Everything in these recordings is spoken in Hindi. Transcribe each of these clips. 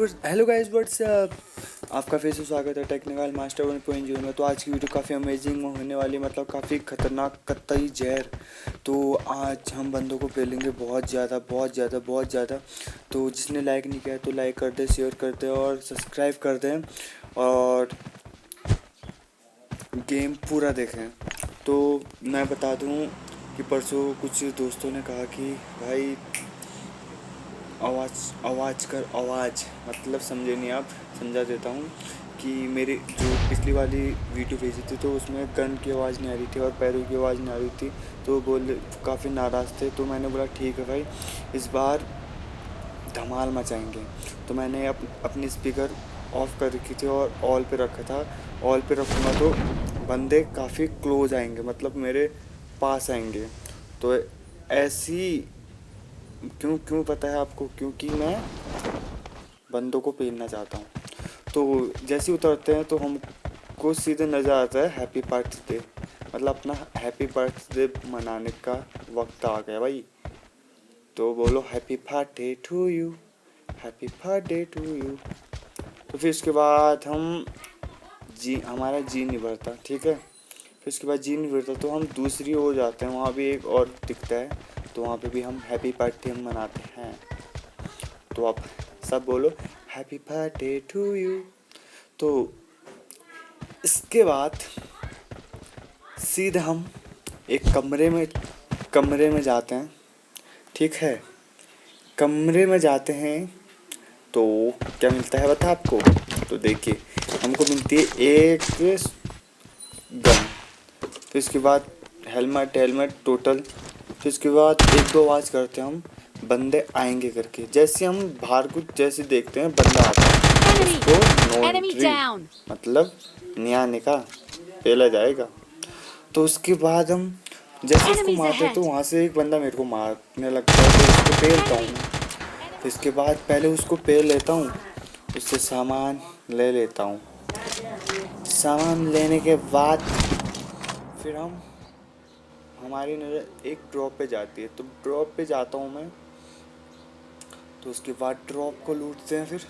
Hello guys what's up. आपका फिर से स्वागत है टेक्निकल मास्टर 1.0 में। तो आज की वीडियो काफ़ी अमेजिंग होने वाली, मतलब काफ़ी खतरनाक, कतई जहर। तो आज हम बंदों को पेलेंगे बहुत ज़्यादा बहुत ज़्यादा बहुत ज़्यादा। तो जिसने लाइक नहीं किया तो लाइक कर दे, शेयर कर दे और सब्सक्राइब कर दें और गेम पूरा देखें। तो मैं बता दूं कि परसों कुछ दोस्तों ने कहा कि भाई आवाज़ मतलब समझे नहीं आप, समझा देता हूँ कि मेरी जो पिछली वाली वीडियो भेजी थी तो उसमें गन की आवाज़ नहीं आ रही थी और पैरों की आवाज़ नहीं आ रही थी। तो बोले काफ़ी नाराज़ थे। तो मैंने बोला ठीक है भाई, इस बार धमाल मचाएंगे। तो मैंने अपनी स्पीकर ऑफ कर रखी थी और ऑल पे रखा था। ऑल पे रखूँगा तो बंदे काफ़ी क्लोज आएंगे, मतलब मेरे पास आएंगे। तो ऐसी क्यों क्यों पता है आपको? क्योंकि मैं बंदों को पेलना चाहता हूँ। तो जैसे ही उतरते हैं तो हमको सीधे नज़र आता है हैप्पी बर्थडे, मतलब अपना हैप्पी बर्थडे मनाने का वक्त आ गया भाई। तो बोलो happy birthday to you, happy birthday to you. तो फिर उसके बाद हमारा जी नहीं भरता, ठीक है। फिर उसके बाद जी नहीं भरता तो हम दूसरी ओर जाते हैं, वहाँ भी एक और दिखता है। तो वहाँ पे भी हम हैप्पी बर्थडे मनाते हैं। तो आप सब बोलो हैप्पी बर्थडे टू यू। तो इसके बाद सीधे हम एक कमरे में जाते हैं, ठीक है। कमरे में जाते हैं तो क्या मिलता है बता आपको? तो देखिए, हमको मिलती है एक गन, फिर उसके बाद हेलमेट टोटल। फिर उसके बाद एक दो आवाज़ करते हैं हम, बंदे आएंगे करके। जैसे हम बाहर कुछ जैसे देखते हैं बंदा आता है, उसको नो एंट्री, मतलब नहीं आने का, पेला जाएगा। तो उसके बाद हम जैसे उसको मारते हैं तो वहाँ से एक बंदा मेरे को मारने लगता है, तो उसको पेलता हूँ। फिर इसके बाद पहले उसको पेल लेता हूँ, उससे सामान ले लेता हूँ। सामान लेने के बाद फिर हमारी नज़र एक ड्रॉप पे जाती है, तो ड्रॉप पे जाता हूँ मैं। तो उसके बाद ड्रॉप को लूटते हैं। फिर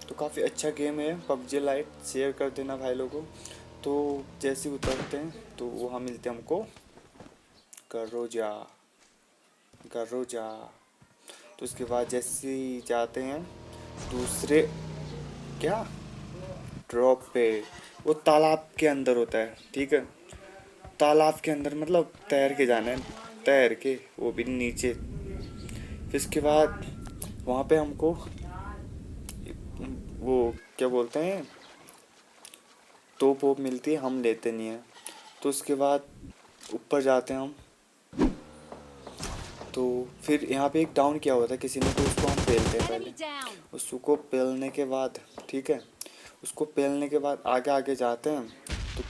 तो काफ़ी अच्छा गेम है पबजी लाइट, शेयर कर देना भाई लोगों। तो जैसे उतरते हैं तो वहाँ मिलते हैं हमको गरोजा। तो उसके बाद जैसे ही जाते हैं दूसरे क्या ड्रॉप पे, वो तालाब के अंदर होता है, ठीक है। तालाब के अंदर मतलब तैर के जाना है, तैर के, वो भी नीचे। फिर इसके बाद वहाँ पे हमको वो क्या बोलते हैं, तोप वोप मिलती है, हम लेते नहीं हैं। तो उसके बाद ऊपर जाते हैं हम। तो फिर यहाँ पे एक डाउन किया हुआ था किसी ने, तो उसको हम पेलते हैं पहले। उसको पेलने के बाद, ठीक है, उसको पेलने के बाद आगे आगे जाते हैं तो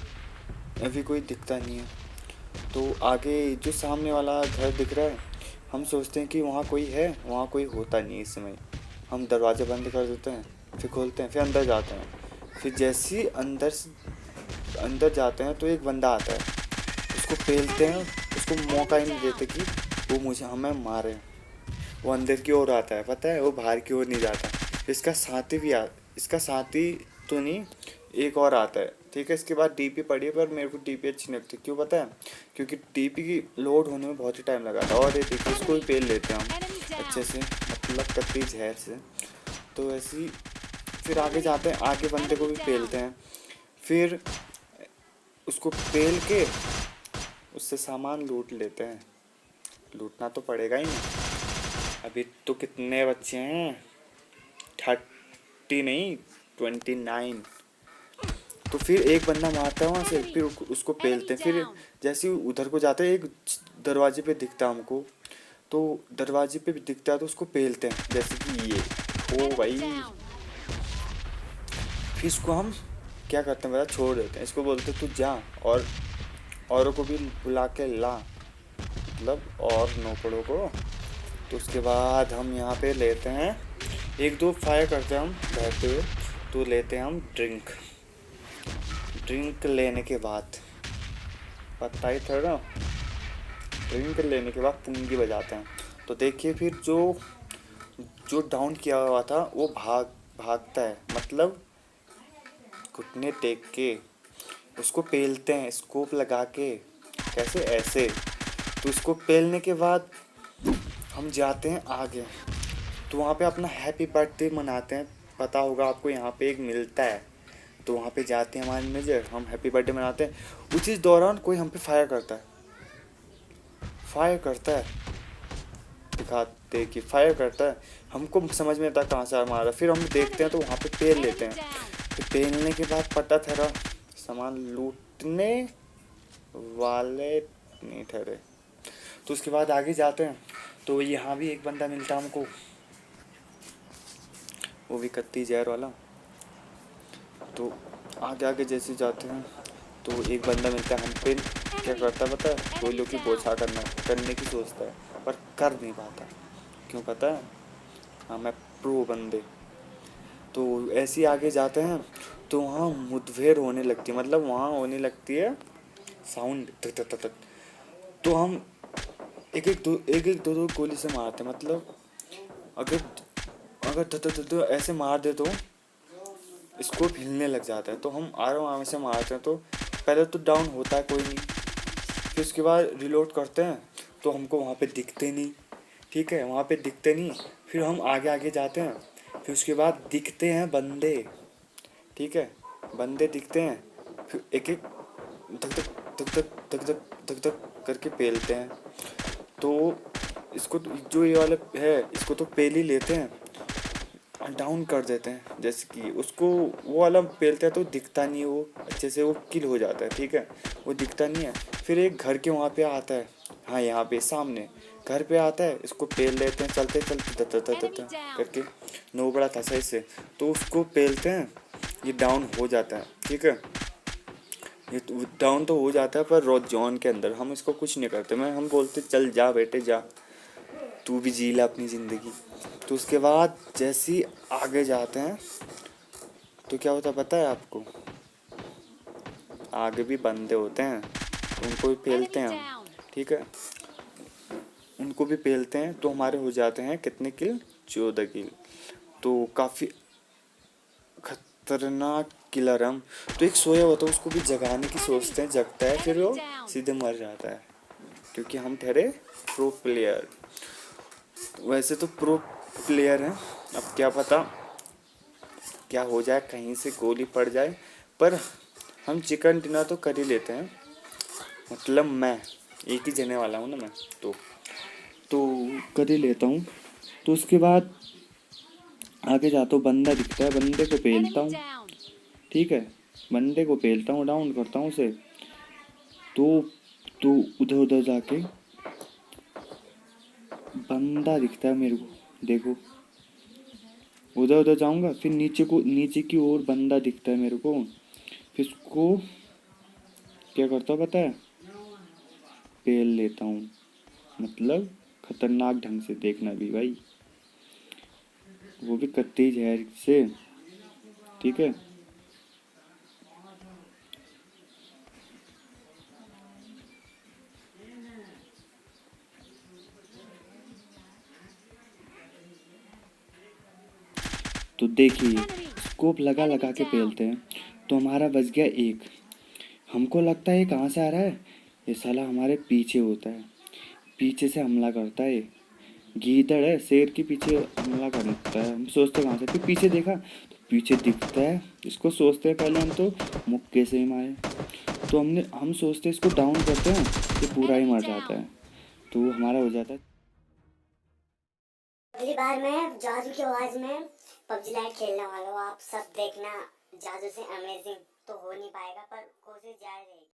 अभी कोई दिखता नहीं है। तो आगे जो सामने वाला घर दिख रहा है, हम सोचते हैं कि वहाँ कोई है, वहाँ कोई होता नहीं है इस समय। हम दरवाज़ा बंद कर देते हैं, फिर खोलते हैं, फिर अंदर जाते हैं। फिर जैसे ही अंदर जाते हैं तो एक बंदा आता है, उसको पेलते हैं, उसको मौका ही नहीं देते कि वो हमें मारे। वो अंदर की ओर आता है, पता है, वो बाहर की ओर नहीं जाता। इसका साथी तो नहीं, एक और आता है, ठीक है। इसके बाद डीपी पड़ी है, पर मेरे को डीपी अच्छी नहीं लगती। क्यों पता है? क्योंकि डीपी की लोड होने में बहुत ही टाइम लगा था। और ये देखिए, इसको भी पेल लेते हैं हम अच्छे से, मतलब कतई जहर से। तो ऐसे ही फिर आगे जाते हैं, आगे बंदे को भी पेलते हैं। फिर उसको पेल के उससे सामान लूट लेते हैं। लूटना तो पड़ेगा ही नहीं। अभी तो कितने बच्चे हैं, 30 नहीं 29। तो फिर एक बंदा मारता है वहाँ से, फिर उसको पेलते हैं। फिर जैसे ही उधर को जाते हैं, एक दरवाजे पे दिखता है हमको, तो दरवाजे पे भी दिखता है तो उसको पेलते हैं, जैसे कि ये, ओ भाई। फिर इसको हम क्या करते हैं बता, छोड़ देते हैं। इसको बोलते हैं तू जा और औरों को भी बुला के ला, मतलब और नौकरों को। तो उसके बाद हम यहाँ पे लेते हैं, एक दो फायर करते हैं हम बैठते हुए। तो लेते हैं हम ड्रिंक लेने के बाद, पता ही था ना, ड्रिंक लेने के बाद पुंगी बजाते हैं। तो देखिए फिर जो जो डाउन किया हुआ था वो भागता है, मतलब घुटने टेक के उसको पेलते हैं स्कोप लगा के, कैसे ऐसे। तो उसको पेलने के बाद हम जाते हैं आगे, तो वहाँ पे अपना हैप्पी बर्थडे मनाते हैं। पता होगा आपको यहाँ पे एक मिलता है, तो वहाँ पे जाते हैं हमारे मैनेजर, हम हैप्पी बर्थडे मनाते हैं। उसी दौरान कोई हम पे फायर करता है, दिखाते कि फायर करता है। हमको समझ में आता कहाँ से मारा, फिर हम देखते हैं तो वहाँ पे पेल लेते हैं। फिर पेलने के बाद पता ठहरा सामान लूटने वाले नहीं ठहरे। तो उसके बाद आगे जाते हैं, तो यहाँ भी एक बंदा मिलता हमको, वो भी कत्ती जहर वाला। तो आगे जैसे जाते हैं तो एक बंदा मिलता है हम पे, क्या करता है पता है, कोयलों की बोछार करने की सोचता है, पर कर नहीं पाता। क्यों पता है, हाँ मैं प्रो बंदे। तो ऐसे ही आगे जाते हैं तो वहाँ मुठभेड़ होने लगती है, मतलब वहाँ होने लगती है साउंड तक तक तक। तो हम एक एक दो गोली से मारते हैं, मतलब अगर अगर तो ऐसे मार दे तो स्कोप हिलने लग जाता है। तो हम आराम से मारते हैं, तो पहले तो डाउन होता है कोई नहीं, फिर उसके बाद रिलोड करते हैं तो हमको वहाँ पे दिखते नहीं, ठीक है, वहाँ पे दिखते नहीं। फिर हम आगे जाते हैं, फिर उसके बाद दिखते हैं बंदे, ठीक है, बंदे दिखते हैं, फिर एक एक धक धक धक धक धक धक धक धक करके पेलते हैं। तो इसको जो ये वाला है इसको तो पेल ही लेते हैं, डाउन कर देते हैं। जैसे कि उसको वो वाला पेलते हैं तो दिखता नहीं है, वो अच्छे से वो किल हो जाता है, ठीक है, वो दिखता नहीं है। फिर एक घर के वहाँ पे आता है, हाँ यहाँ पे सामने घर पे आता है, इसको पेल लेते हैं चलते चलते दत्ता करके, नोबड़ा था सही से। तो उसको पेलते हैं, ये डाउन हो जाता है, ठीक है, ये डाउन तो हो जाता है, पर रोज जोन के अंदर हम इसको कुछ नहीं करते। हम बोलते चल जा बेटे जा, तू भी जी ले अपनी ज़िंदगी। तो उसके बाद जैसे ही आगे जाते हैं तो क्या होता पता है आपको, आगे भी बंदे होते हैं, उनको भी पेलते हैं हम, ठीक है, उनको भी पेलते हैं। तो हमारे हो जाते हैं कितने किल, 14 किल। तो काफ़ी खतरनाक किलर हम। तो एक सोया होता है उसको भी जगाने की सोचते हैं, जगता है, फिर वो सीधे मर जाता है, क्योंकि हम ठहरे प्रो प्लेयर। वैसे तो प्रो प्लेयर हैं, अब क्या पता क्या हो जाए, कहीं से गोली पड़ जाए, पर हम चिकन डिनर तो कर ही लेते हैं। मतलब मैं एक ही जने वाला हूँ ना मैं, तो कर ही लेता हूँ। तो उसके बाद आगे जाता हूँ, बंदा दिखता है, बंदे को पेलता हूँ, ठीक है, बंदे को पेलता हूँ, डाउन करता हूँ उसे। तो उधर उधर जाके बंदा दिखता है मेरे को, देखो उधर उधर जाऊंगा, फिर नीचे की ओर बंदा दिखता है मेरे को, फिर उसको क्या करता हूँ पता है, पेल लेता हूँ, मतलब खतरनाक ढंग से, देखना भी भाई, वो भी कत्ती जहर से, ठीक है। तो देखिए स्कोप लगा लगा के पेलते हैं, तो हमारा बच गया एक। हमको लगता है ये कहाँ से आ रहा है, ये साला हमारे पीछे होता है, पीछे से हमला करता है, गीदड़ है, शेर के पीछे हमला करता है। हम सोचते कहाँ से, फिर पीछे देखा तो पीछे दिखता है, इसको सोचते हैं पहले हम तो मुक्के से ही मारे। तो हम सोचते हैं इसको डाउन करते हैं, ये पूरा ही मर जाता है, तो हमारा हो जाता है। अगली बार मैं जादू की आवाज में पबजी लाइट खेलने वाला हूँ, आप सब देखना। जादू से अमेजिंग तो हो नहीं पाएगा पर कोशिश जारी रहेगी।